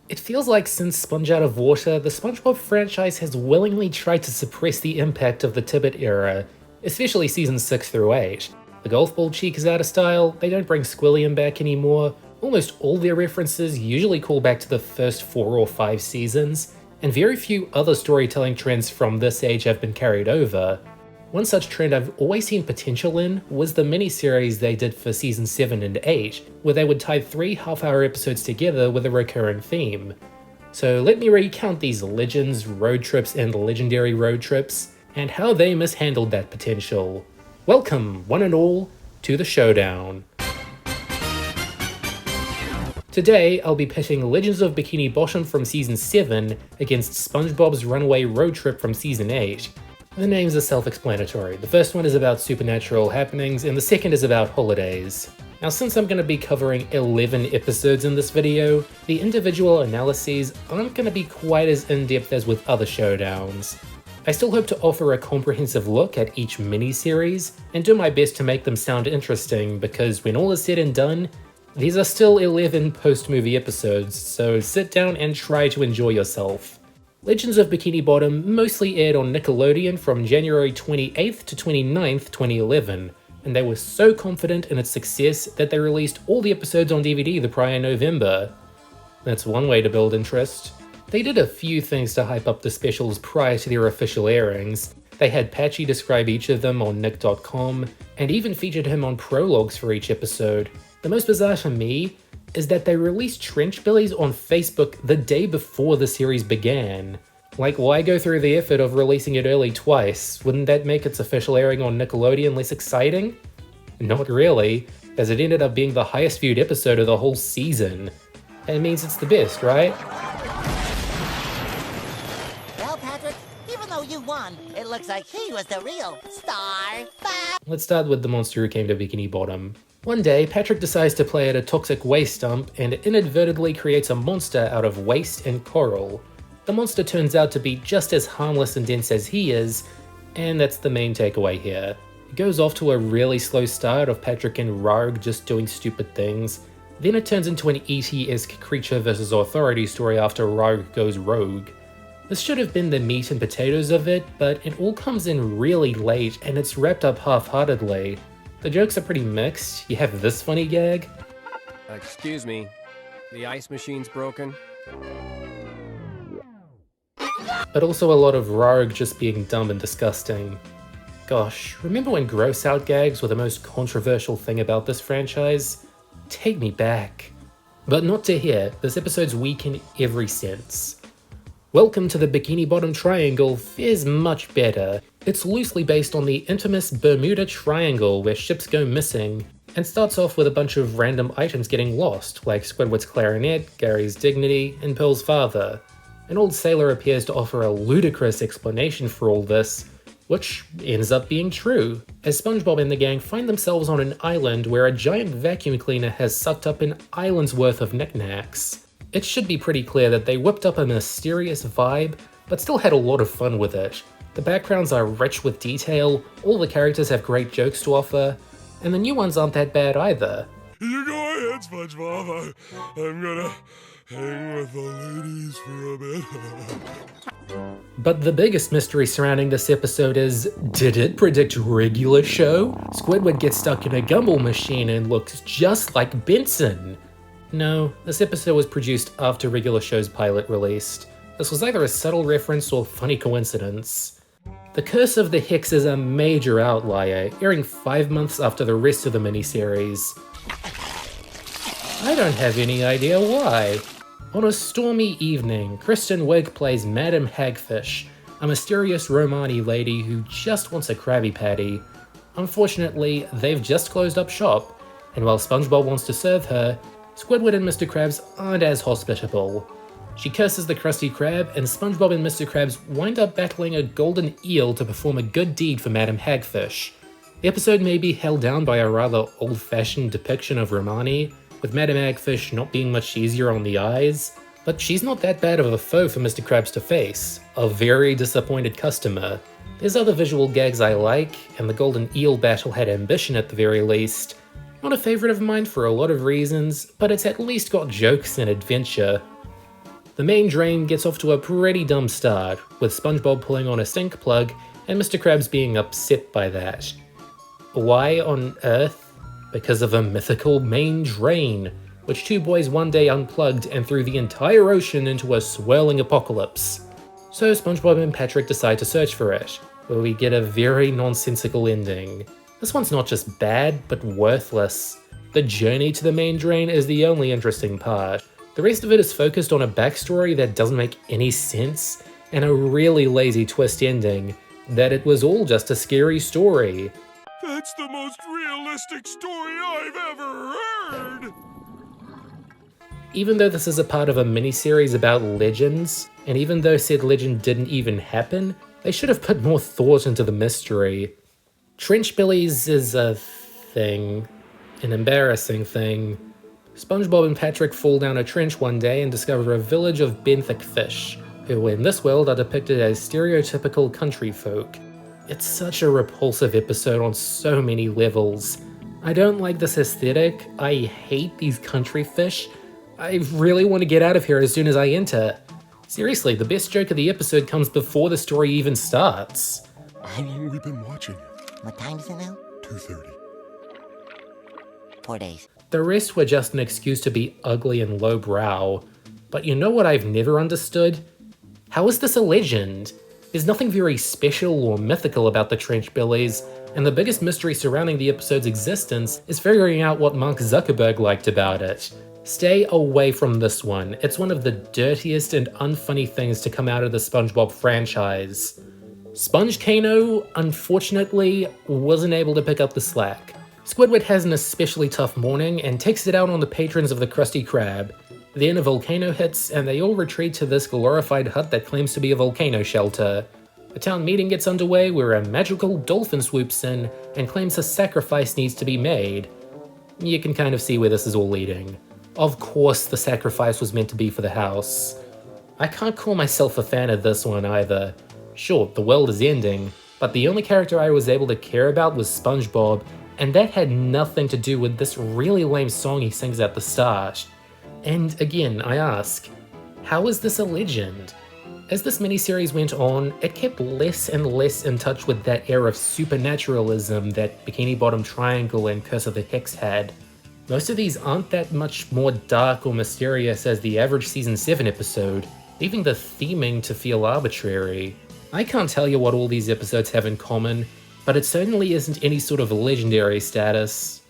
It feels like since Sponge Out of Water, the SpongeBob franchise has willingly tried to suppress the impact of the Tibbet era, especially seasons 6 through 8. The golf ball cheek is out of style, they don't bring Squilliam back anymore, almost all their references usually call back to the first 4 or 5 seasons, and very few other storytelling trends from this age have been carried over. One such trend I've always seen potential in was the miniseries they did for season 7 and 8, where they would tie 3 half-hour episodes together with a recurring theme. So let me recount these legends, road trips, and legendary road trips, and how they mishandled that potential. Welcome, one and all, to the showdown. Today, I'll be pitting Legends of Bikini Bottom from season 7 against SpongeBob's Runaway road trip from season 8. The names are self-explanatory. The first one is about supernatural happenings, and the second is about holidays. Now, since I'm going to be covering 11 episodes in this video, the individual analyses aren't going to be quite as in-depth as with other showdowns. I still hope to offer a comprehensive look at each mini-series, and do my best to make them sound interesting, because when all is said and done, these are still 11 post-movie episodes, so sit down and try to enjoy yourself. Legends of Bikini Bottom mostly aired on Nickelodeon from January 28th to 29th, 2011, and they were so confident in its success that they released all the episodes on DVD the prior November. That's one way to build interest. They did a few things to hype up the specials prior to their official airings. They had Patchy describe each of them on Nick.com, and even featured him on prologues for each episode. The most bizarre to me is that they released Trench Billies on Facebook the day before the series began. Like, why go through the effort of releasing it early twice? Wouldn't that make its official airing on Nickelodeon less exciting? Not really, as it ended up being the highest viewed episode of the whole season. It means it's the best, right? Well, Patrick, even though you won, it looks like he was the real star. Let's start with the monster who came to Bikini Bottom. One day, Patrick decides to play at a toxic waste dump and inadvertently creates a monster out of waste and coral. The monster turns out to be just as harmless and dense as he is, and that's the main takeaway here. It goes off to a really slow start of Patrick and Rogue just doing stupid things, then it turns into an E.T.-esque creature versus authority story after Rogue goes rogue. This should have been the meat and potatoes of it, but it all comes in really late and it's wrapped up half-heartedly. The jokes are pretty mixed. You have this funny gag. Excuse me, the ice machine's broken? But also a lot of Rogue just being dumb and disgusting. Gosh, remember when gross out gags were the most controversial thing about this franchise? Take me back. But not to here, this episode's weak in every sense. Welcome to the Bikini Bottom Triangle fares much better. It's loosely based on the infamous Bermuda Triangle where ships go missing, and starts off with a bunch of random items getting lost, like Squidward's clarinet, Gary's dignity, and Pearl's father. An old sailor appears to offer a ludicrous explanation for all this, which ends up being true, as SpongeBob and the gang find themselves on an island where a giant vacuum cleaner has sucked up an island's worth of knickknacks. It should be pretty clear that they whipped up a mysterious vibe, but still had a lot of fun with it. The backgrounds are rich with detail, all the characters have great jokes to offer, and the new ones aren't that bad either. You go ahead, SpongeBob. I'm gonna hang with the ladies for a bit. But the biggest mystery surrounding this episode is, did it predict regular show? Squidward gets stuck in a gumball machine and looks just like Benson. No, this episode was produced after regular show's pilot released. This was either a subtle reference or funny coincidence. The Curse of the Hex is a major outlier, airing 5 months after the rest of the miniseries. I don't have any idea why. On a stormy evening, Kristen Wiig plays Madam Hagfish, a mysterious Romani lady who just wants a Krabby Patty. Unfortunately, they've just closed up shop, and while SpongeBob wants to serve her, Squidward and Mr. Krabs aren't as hospitable. She curses the Krusty Krab, and SpongeBob and Mr. Krabs wind up battling a golden eel to perform a good deed for Madam Hagfish. The episode may be held down by a rather old-fashioned depiction of Romani, with Madam Hagfish not being much easier on the eyes, but she's not that bad of a foe for Mr. Krabs to face, a very disappointed customer. There's other visual gags I like, and the golden eel battle had ambition at the very least, Not a favourite of mine for a lot of reasons, but it's at least got jokes and adventure. The main drain gets off to a pretty dumb start, with SpongeBob pulling on a sink plug and Mr. Krabs being upset by that. Why on earth? Because of a mythical main drain, which two boys one day unplugged and threw the entire ocean into a swirling apocalypse. So SpongeBob and Patrick decide to search for it, where we get a very nonsensical ending. This one's not just bad, but worthless. The journey to the main drain is the only interesting part. The rest of it is focused on a backstory that doesn't make any sense, and a really lazy twist ending, that it was all just a scary story. That's the most realistic story I've ever heard! Even though this is a part of a miniseries about legends, and even though said legend didn't even happen, they should have put more thought into the mystery. Trench billies is a thing. An embarrassing thing. SpongeBob and Patrick fall down a trench one day and discover a village of benthic fish, who in this world are depicted as stereotypical country folk. It's such a repulsive episode on so many levels. I don't like this aesthetic, I hate these country fish. I really want to get out of here as soon as I enter. Seriously, the best joke of the episode comes before the story even starts. How long have we been watching it? What time is it now? 2:30. 4 days. The rest were just an excuse to be ugly and lowbrow. But you know what I've never understood? How is this a legend? There's nothing very special or mythical about the Trench Billies, and the biggest mystery surrounding the episode's existence is figuring out what Mark Zuckerberg liked about it. Stay away from this one. It's one of the dirtiest and unfunny things to come out of the SpongeBob franchise. Sponge Kano, unfortunately, wasn't able to pick up the slack. Squidward has an especially tough morning and takes it out on the patrons of the Krusty Krab. Then a volcano hits and they all retreat to this glorified hut that claims to be a volcano shelter. A town meeting gets underway where a magical dolphin swoops in and claims a sacrifice needs to be made. You can kind of see where this is all leading. Of course the sacrifice was meant to be for the house. I can't call myself a fan of this one either. Sure, the world is ending, but the only character I was able to care about was SpongeBob, and that had nothing to do with this really lame song he sings at the start. And again, I ask, how is this a legend? As this miniseries went on, it kept less and less in touch with that era of supernaturalism that Bikini Bottom Triangle and Curse of the Hex had. Most of these aren't that much more dark or mysterious as the average Season 7 episode, leaving the theming to feel arbitrary. I can't tell you what all these episodes have in common, but it certainly isn't any sort of legendary status.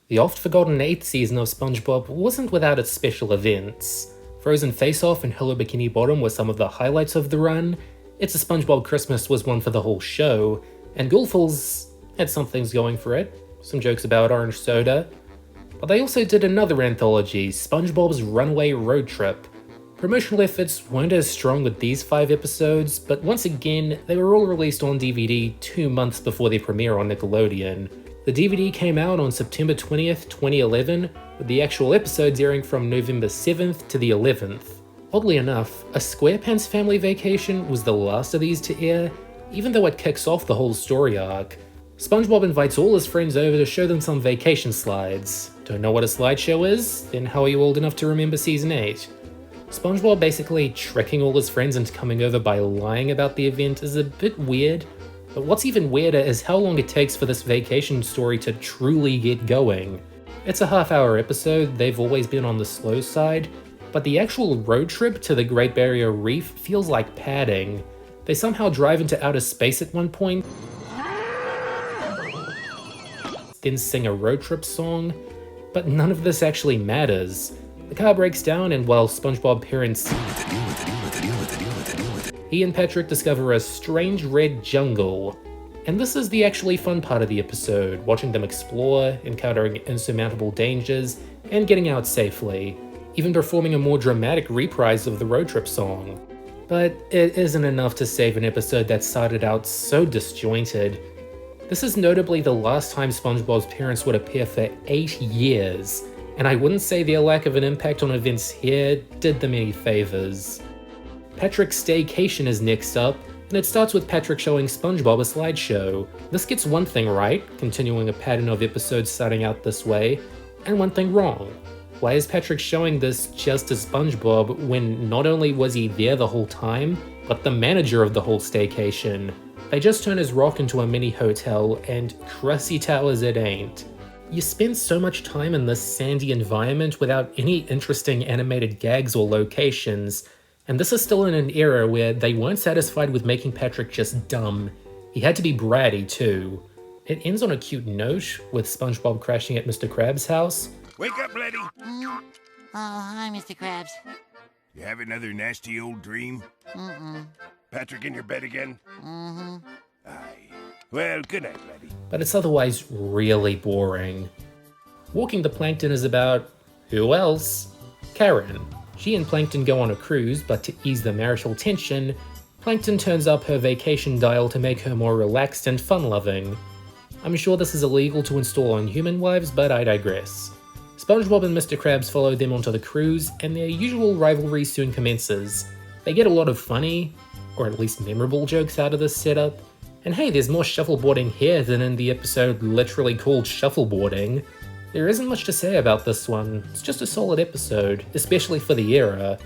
The oft-forgotten 8th season of SpongeBob wasn't without its special events. Frozen Face-Off and Hello Bikini Bottom were some of the highlights of the run, It's a SpongeBob Christmas was one for the whole show, and Goofles had some things going for it, some jokes about orange soda, but they also did another anthology, SpongeBob's Runaway Roadtrip. Promotional efforts weren't as strong with these 5 episodes, but once again, they were all released on DVD 2 months before their premiere on Nickelodeon. The DVD came out on September 20th, 2011, with the actual episodes airing from November 7th to the 11th. Oddly enough, A SquarePants Family Vacation was the last of these to air, even though it kicks off the whole story arc. SpongeBob invites all his friends over to show them some vacation slides. Don't know what a slideshow is? Then how are you old enough to remember Season 8? SpongeBob basically tricking all his friends into coming over by lying about the event is a bit weird, but what's even weirder is how long it takes for this vacation story to truly get going. It's a half-hour episode, they've always been on the slow side, but the actual road trip to the Great Barrier Reef feels like padding. They somehow drive into outer space at one point, then sing a road trip song, but none of this actually matters. The car breaks down, and while SpongeBob parents he and Patrick discover a strange red jungle. And this is the actually fun part of the episode, watching them explore, encountering insurmountable dangers, and getting out safely, even performing a more dramatic reprise of the road trip song. But it isn't enough to save an episode that started out so disjointed. This is notably the last time SpongeBob's parents would appear for 8 years, and I wouldn't say their lack of an impact on events here did them any favors. Patrick's staycation is next up, and it starts with Patrick showing SpongeBob a slideshow. This gets one thing right, continuing a pattern of episodes starting out this way, and one thing wrong. Why is Patrick showing this just to SpongeBob when not only was he there the whole time, but the manager of the whole staycation? They just turn his rock into a mini hotel, and crusty towers it ain't. You spend so much time in this sandy environment without any interesting animated gags or locations, and this is still in an era where they weren't satisfied with making Patrick just dumb. He had to be bratty too. It ends on a cute note, with SpongeBob crashing at Mr. Krabs' house. Wake up, laddie. Oh, hi, Mr. Krabs. You have another nasty old dream? Patrick in your bed again? Aye. Well, good night, laddie. But it's otherwise really boring. Walking the Plankton is about who else? Karen. She and Plankton go on a cruise, but to ease the marital tension, Plankton turns up her vacation dial to make her more relaxed and fun-loving. I'm sure this is illegal to install on human wives, but I digress. SpongeBob and Mr. Krabs follow them onto the cruise, and their usual rivalry soon commences. They get a lot of funny, or at least memorable jokes out of this setup, and hey, there's more shuffleboarding here than in the episode literally called Shuffleboarding. There isn't much to say about this one, it's just a solid episode, especially for the era.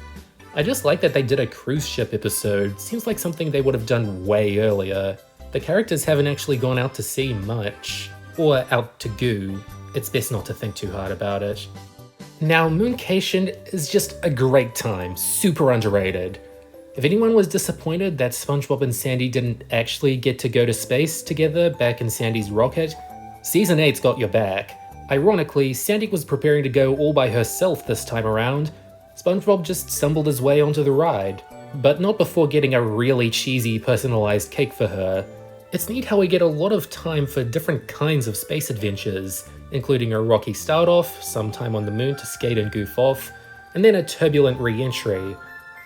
I just like that they did a cruise ship episode, seems like something they would have done way earlier. The characters haven't actually gone out to sea much, or out to goo. It's best not to think too hard about it. Now, Mooncation is just a great time, super underrated. If anyone was disappointed that SpongeBob and Sandy didn't actually get to go to space together back in Sandy's rocket, Season 8's got your back. Ironically, Sandy was preparing to go all by herself this time around. SpongeBob just stumbled his way onto the ride, but not before getting a really cheesy personalized cake for her. It's neat how we get a lot of time for different kinds of space adventures, including a rocky start off, some time on the moon to skate and goof off, and then a turbulent re-entry.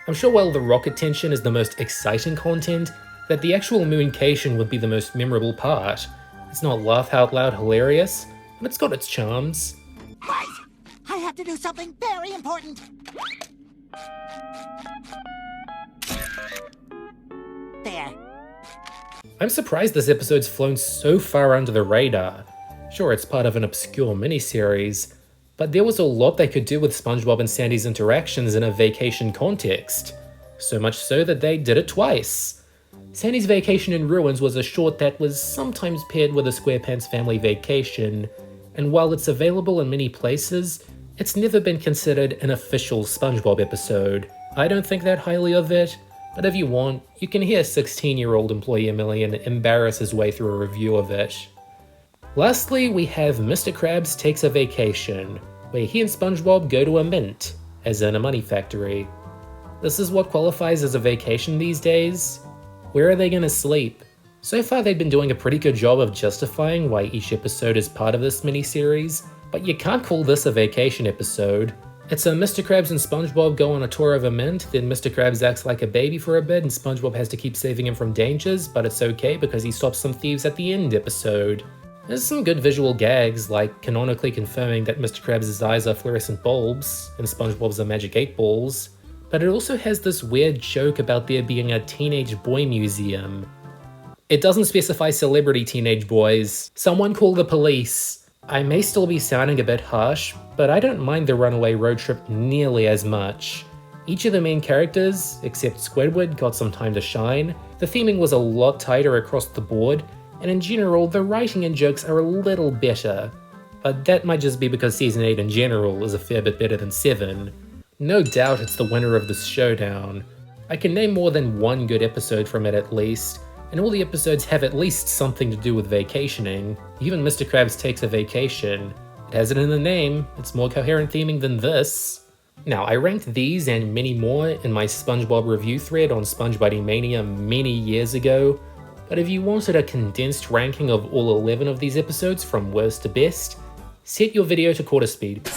I'm sure while the rocket tension is the most exciting content, that the actual Mooncation would be the most memorable part. It's not laugh out loud hilarious, but it's got its charms. Wait! I have to do something very important! There. I'm surprised this episode's flown so far under the radar. Sure, it's part of an obscure miniseries, but there was a lot they could do with SpongeBob and Sandy's interactions in a vacation context. So much so that they did it twice. Sandy's Vacation in Ruins was a short that was sometimes paired with a SquarePants family vacation, and while it's available in many places, it's never been considered an official SpongeBob episode. I don't think that highly of it, but if you want, you can hear 16-year-old employee Emilian embarrass his way through a review of it. Lastly, we have Mr. Krabs Takes a Vacation, where he and SpongeBob go to a mint, as in a money factory. This is what qualifies as a vacation these days? Where are they gonna sleep? So far they've been doing a pretty good job of justifying why each episode is part of this miniseries, but you can't call this a vacation episode. It's a Mr. Krabs and SpongeBob go on a tour of a mint, then Mr. Krabs acts like a baby for a bit and SpongeBob has to keep saving him from dangers, but it's okay because he stops some thieves at the end episode. There's some good visual gags, like canonically confirming that Mr. Krabs' eyes are fluorescent bulbs, and SpongeBob's are magic 8 balls, but it also has this weird joke about there being a teenage boy museum. It doesn't specify celebrity teenage boys. Someone call the police. I may still be sounding a bit harsh, but I don't mind the Runaway road trip nearly as much. Each of the main characters, except Squidward, got some time to shine. The theming was a lot tighter across the board, and in general, the writing and jokes are a little better. But that might just be because Season 8 in general is a fair bit better than 7. No doubt it's the winner of this showdown. I can name more than one good episode from it at least, and all the episodes have at least something to do with vacationing. Even Mr. Krabs Takes a Vacation. It has it in the name, it's more coherent theming than this. Now, I ranked these and many more in my SpongeBob review thread on SpongeBuddy Mania many years ago, but if you wanted a condensed ranking of all 11 of these episodes from worst to best, set your video to quarter speed.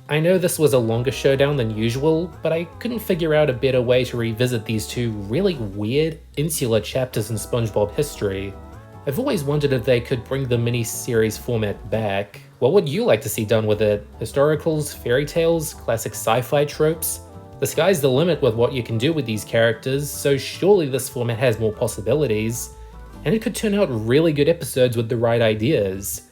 I know this was a longer showdown than usual, but I couldn't figure out a better way to revisit these two really weird, insular chapters in SpongeBob history. I've always wondered if they could bring the mini-series format back. What would you like to see done with it? Historicals, fairy tales, classic sci-fi tropes? The sky's the limit with what you can do with these characters, so surely this format has more possibilities, and it could turn out really good episodes with the right ideas.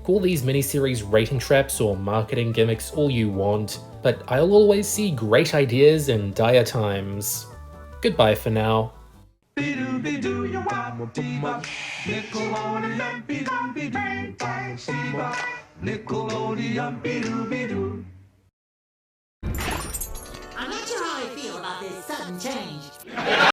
Call these miniseries rating traps or marketing gimmicks all you want, but I'll always see great ideas in dire times. Goodbye for now. Nickelodeon, I'm not sure how I feel about this sudden change.